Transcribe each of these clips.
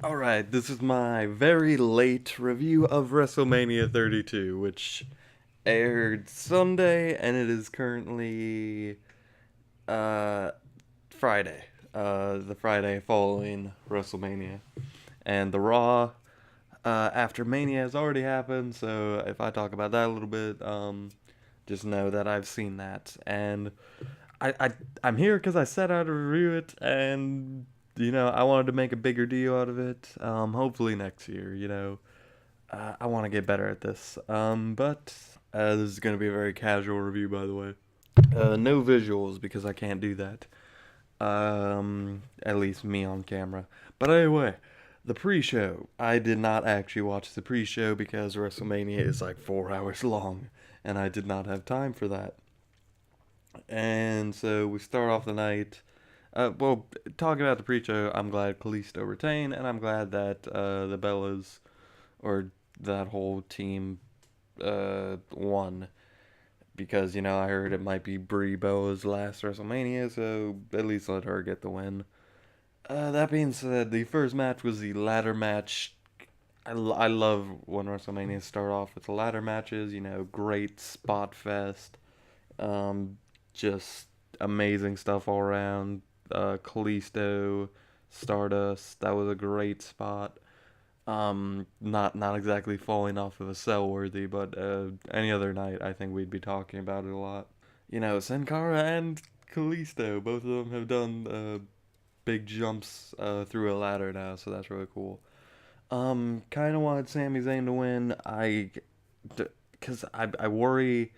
Alright, this is my very late review of WrestleMania 32, which aired Sunday, and it is currently, uh, Friday. The Friday following WrestleMania. And the Raw, after Mania has already happened, so if I talk about that a little bit, just know that I've seen that. And I, I I'm here because I set out to review it, and I wanted to make a bigger deal out of it. Hopefully next year. I want to get better at this. But this is gonna be a very casual review, by the way. No visuals because I can't do that. At least me on camera. But anyway, the pre-show. I did not actually watch the pre-show because WrestleMania is like 4 hours long, and I did not have time for that. And so we start off the night. Well, talking about the pre-show, I'm glad Kalisto retained, and I'm glad that the Bellas, or that whole team, won. Because, I heard it might be Brie Bella's last WrestleMania, so at least let her get the win. That being said, the first match was the ladder match. I love when WrestleMania start off with the ladder matches, great spot fest. Um, just amazing stuff all around. Kalisto, Stardust, that was a great spot. Not exactly falling off of a cell worthy, but any other night, I think we'd be talking about it a lot. Sin Cara and Kalisto, both of them have done big jumps through a ladder now, so that's really cool. Kind of wanted Sami Zayn to win. Because I worry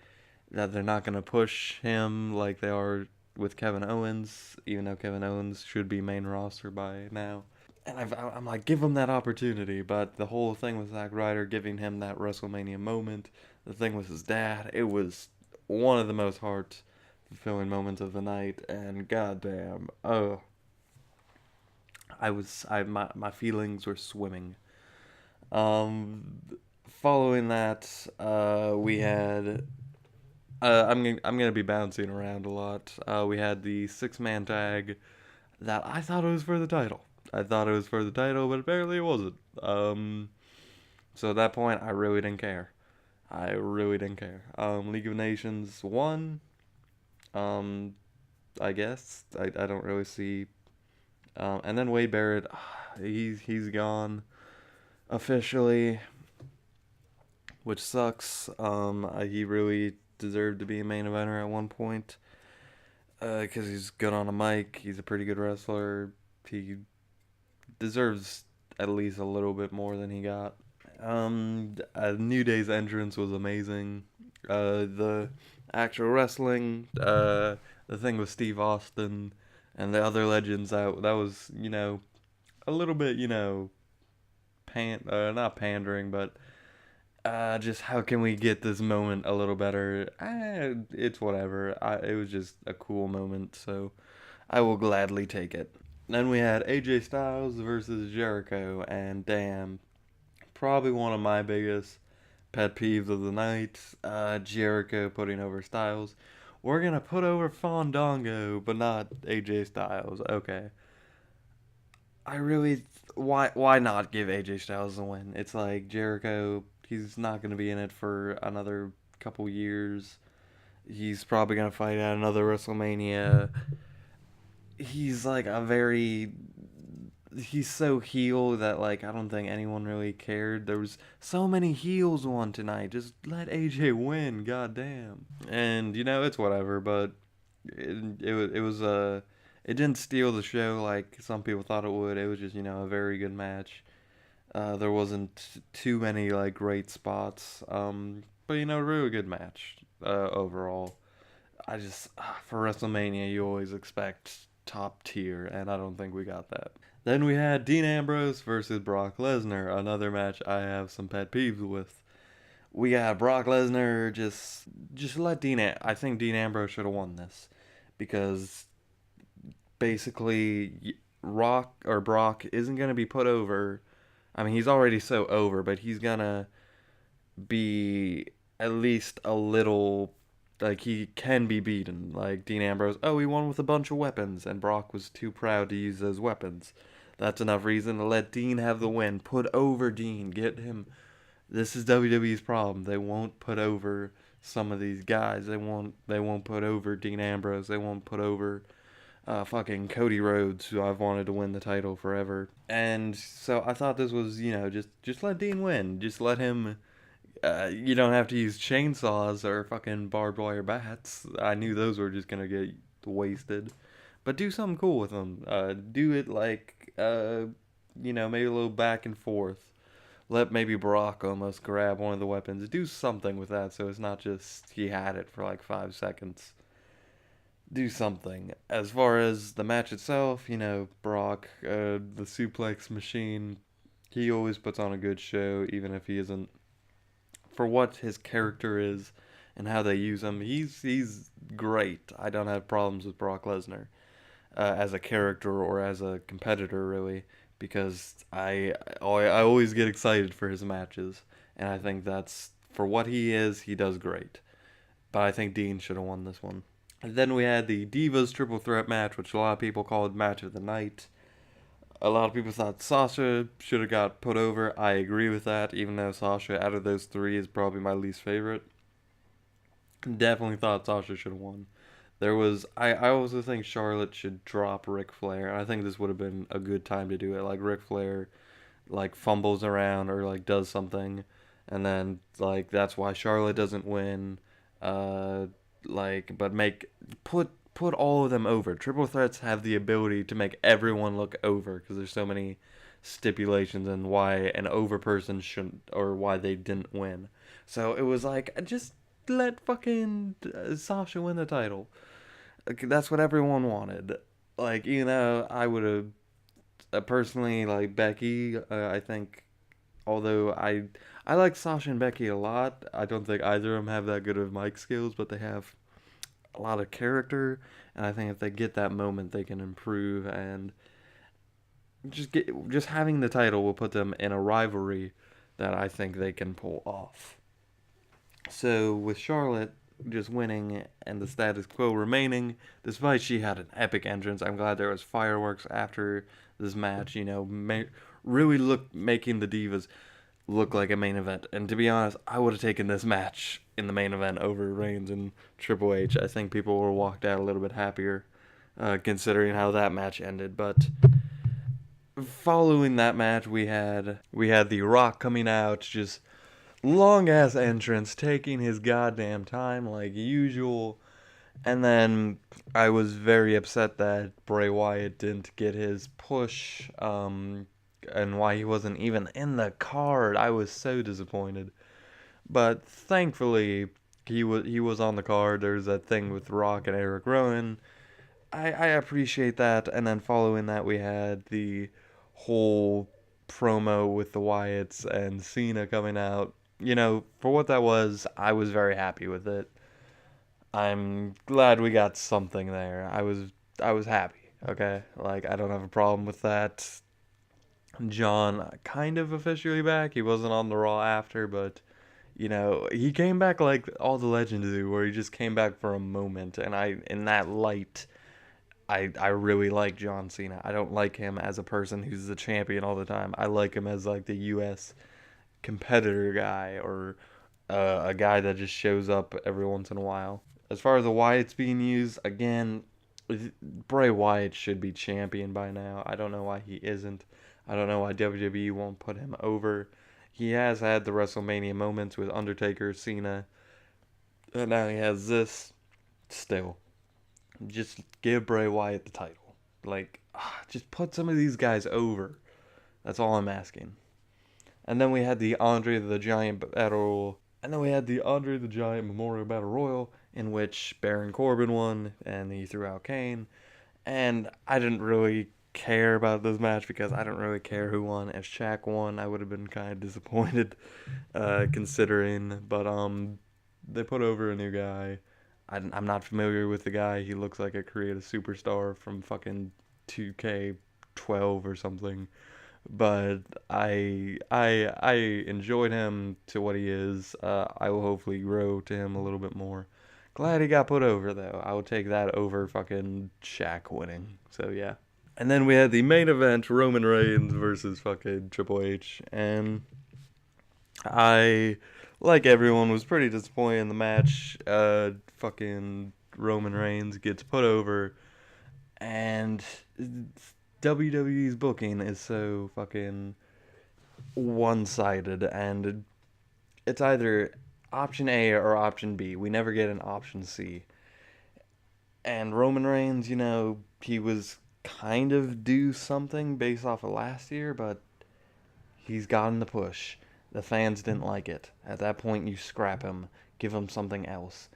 that they're not going to push him like they are with Kevin Owens, even though Kevin Owens should be main roster by now. And I'm like, give him that opportunity, but the whole thing with Zack Ryder giving him that WrestleMania moment, the thing with his dad, it was one of the most heart fulfilling moments of the night, and goddamn, oh, my feelings were swimming. Um, Following that, we had I'm gonna be bouncing around a lot. We had the 6-man tag that I thought it was for the title. I thought it was for the title, but apparently it wasn't. So at that point, I really didn't care. I really didn't care. League of Nations won. Um, I guess I don't really see. And then Wade Barrett, he's gone officially, which sucks. He really deserved to be a main eventer at one point. Because he's good on a mic. He's a pretty good wrestler. He deserves at least a little bit more than he got. New Day's entrance was amazing. The actual wrestling, the thing with Steve Austin and the other legends, that was, a little bit, not pandering, but just how can we get this moment a little better? It's whatever. It was just a cool moment, so I will gladly take it. Then we had AJ Styles versus Jericho, and damn, probably one of my biggest pet peeves of the night. Jericho putting over Styles. We're gonna put over Fandango, but not AJ Styles. Okay. I really why not give AJ Styles the win? It's like Jericho, he's not gonna be in it for another couple years. He's probably gonna fight at another WrestleMania. He's like a very he's so heel that like I don't think anyone really cared. There was so many heels on tonight. Just let AJ win, goddamn. And it's whatever, but it was it didn't steal the show like some people thought it would. It was just a very good match. There wasn't too many like great spots, but really good match overall. I just for WrestleMania you always expect top tier, and I don't think we got that. Then we had Dean Ambrose versus Brock Lesnar, another match I have some pet peeves with. We got Brock Lesnar just let I think Dean Ambrose should have won this because basically Brock isn't gonna be put over. I mean, he's already so over, but he's gonna be at least a little like he can be beaten. Like Dean Ambrose, oh, he won with a bunch of weapons, and Brock was too proud to use those weapons. That's enough reason to let Dean have the win. Put over Dean. Get him. This is WWE's problem. They won't put over some of these guys. They won't put over Dean Ambrose. They won't put over fucking Cody Rhodes, who I've wanted to win the title forever. And so I thought this was, just let Dean win. Just let him. You don't have to use chainsaws or fucking barbed wire bats. I knew those were just gonna get wasted. But do something cool with them. Do it like, maybe a little back and forth. Let maybe Brock almost grab one of the weapons. Do something with that so it's not just he had it for like 5 seconds. Do something. As far as the match itself, Brock, the suplex machine, he always puts on a good show, even if he isn't. For what his character is and how they use him, he's great. I don't have problems with Brock Lesnar as a character or as a competitor, really, because I always get excited for his matches, and I think that's for what he is. He does great, but I think Dean should have won this one. And then we had the Divas Triple Threat match, which a lot of people called Match of the Night. A lot of people thought Sasha should have got put over. I agree with that, even though Sasha, out of those three, is probably my least favorite. Definitely thought Sasha should have won. I also think Charlotte should drop Ric Flair. And I think this would have been a good time to do it. Like, Ric Flair, like, fumbles around or, like, does something. And then, like, that's why Charlotte doesn't win. Put all of them over. Triple threats have the ability to make everyone look over because there's so many stipulations and why an over person shouldn't, or why they didn't win. So it was like, just let fucking Sasha win the title. Like, that's what everyone wanted. Like, I would have personally, like, Becky. I think, although I like Sasha and Becky a lot, I don't think either of them have that good of mic skills, but they have a lot of character, and I think if they get that moment, they can improve, and just having the title will put them in a rivalry that I think they can pull off. So with Charlotte just winning and the status quo remaining, despite she had an epic entrance, I'm glad there was fireworks after this match. Really making the Divas look like a main event. And to be honest, I would have taken this match in the main event over Reigns and Triple H. I think people were walked out a little bit happier, considering how that match ended. But following that match, we had The Rock coming out, just long ass entrance, taking his goddamn time like usual. And then I was very upset that Bray Wyatt didn't get his push, and why he wasn't even in the card. I was so disappointed. But thankfully, he was on the card. There's that thing with Rock and Eric Rowan. I appreciate that. And then following that, we had the whole promo with the Wyatts and Cena coming out. For what that was, I was very happy with it. I'm glad we got something there. I was happy. Okay, like, I don't have a problem with that. John kind of officially back. He wasn't on the Raw after, but he came back like all the legends do, where he just came back for a moment. And in that light, I really like John Cena. I don't like him as a person who's the champion all the time. I like him as like the U.S. competitor guy, or a guy that just shows up every once in a while. As far as the Wyatts being used, again, Bray Wyatt should be champion by now. I don't know why he isn't. I don't know why WWE won't put him over. He has had the WrestleMania moments with Undertaker, Cena, and now he has this. Still, just give Bray Wyatt the title. Like, just put some of these guys over. That's all I'm asking. And then we had the Andre the Giant Battle. And then we had the Andre the Giant Memorial Battle Royal, in which Baron Corbin won, and he threw out Kane. And I didn't really care about this match because I don't really care who won. If Shaq won, I would have been kind of disappointed, considering. But they put over a new guy. I'm not familiar with the guy. He looks like a creative superstar from fucking 2K12 or something. But I enjoyed him to what he is. I will hopefully grow to him a little bit more. Glad he got put over though. I would take that over fucking Shaq winning. So yeah. And then we had the main event, Roman Reigns versus fucking Triple H. And I, like everyone, was pretty disappointed in the match. Fucking Roman Reigns gets put over. And WWE's booking is so fucking one-sided. And it's either option A or option B. We never get an option C. And Roman Reigns, he was kind of due something based off of last year, but he's gotten the push. The fans didn't like it. At that point, you scrap him, give him something else.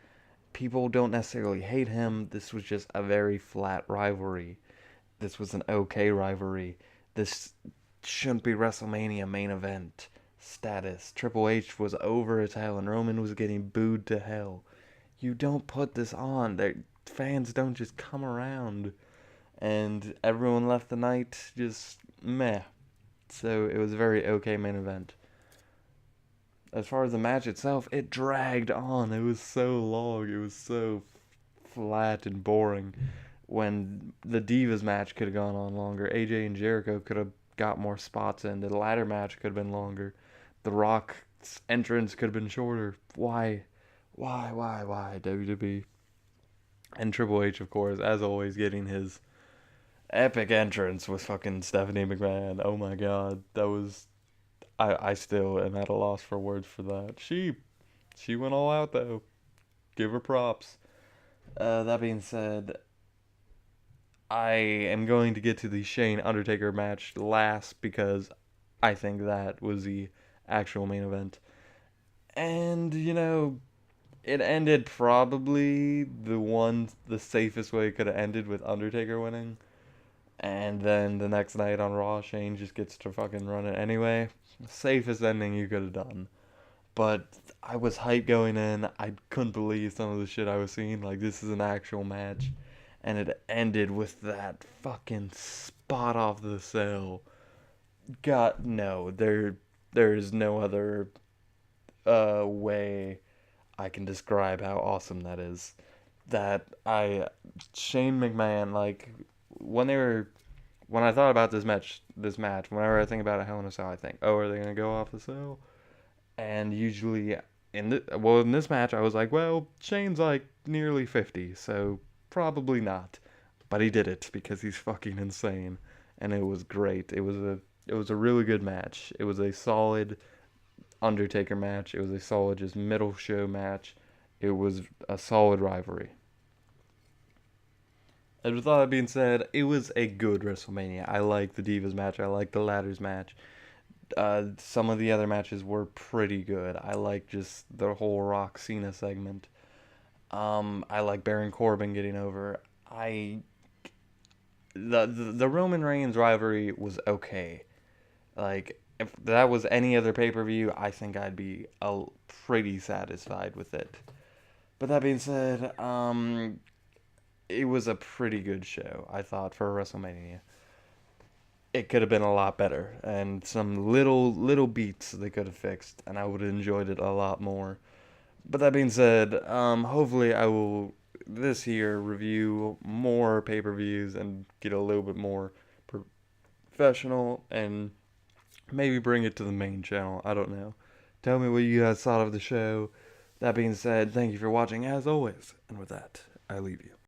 People don't necessarily hate him. This was just a very flat rivalry. This was an okay rivalry. This shouldn't be WrestleMania main event status. Triple H was over as hell, and Roman was getting booed to hell. You don't put this on. Fans don't just come around. And everyone left the night just meh. So it was a very okay main event. As far as the match itself, it dragged on. It was so long. It was so flat and boring. When the Divas match could have gone on longer, AJ and Jericho could have got more spots in. The ladder match could have been longer. The Rock's entrance could have been shorter. Why? Why, WWE? And Triple H, of course, as always, getting his epic entrance with fucking Stephanie McMahon. Oh my god, that was. I still am at a loss for words for that. She went all out though. Give her props. That being said, I am going to get to the Shane Undertaker match last because I think that was the actual main event. And it ended probably the safest way it could have ended with Undertaker winning. And then the next night on Raw, Shane just gets to fucking run it anyway. Safest ending you could have done. But I was hyped going in. I couldn't believe some of the shit I was seeing. Like, this is an actual match. And it ended with that fucking spot off the cell. God, no. There is no other way I can describe how awesome that is. Shane McMahon, like, when I thought about this match, whenever I think about a Hell in a Cell, I think, oh, are they gonna go off the cell? And usually in this match, I was like, well, Shane's like nearly 50, so probably not. But he did it because he's fucking insane, and it was great. It was a really good match. It was a solid Undertaker match. It was a solid just middle show match. It was a solid rivalry. And with all that being said, it was a good WrestleMania. I like the Divas match. I like the Ladders match. Some of the other matches were pretty good. I like just the whole Rock Cena segment. I like Baron Corbin getting over. The Roman Reigns rivalry was okay. Like, if that was any other pay per view, I think I'd be pretty satisfied with it. But that being said, it was a pretty good show, I thought, for WrestleMania. It could have been a lot better, and some little beats they could have fixed, and I would have enjoyed it a lot more. But that being said, hopefully I will this year review more pay per views and get a little bit more professional and maybe bring it to the main channel. I don't know. Tell me what you guys thought of the show. That being said, thank you for watching as always, and with that, I leave you.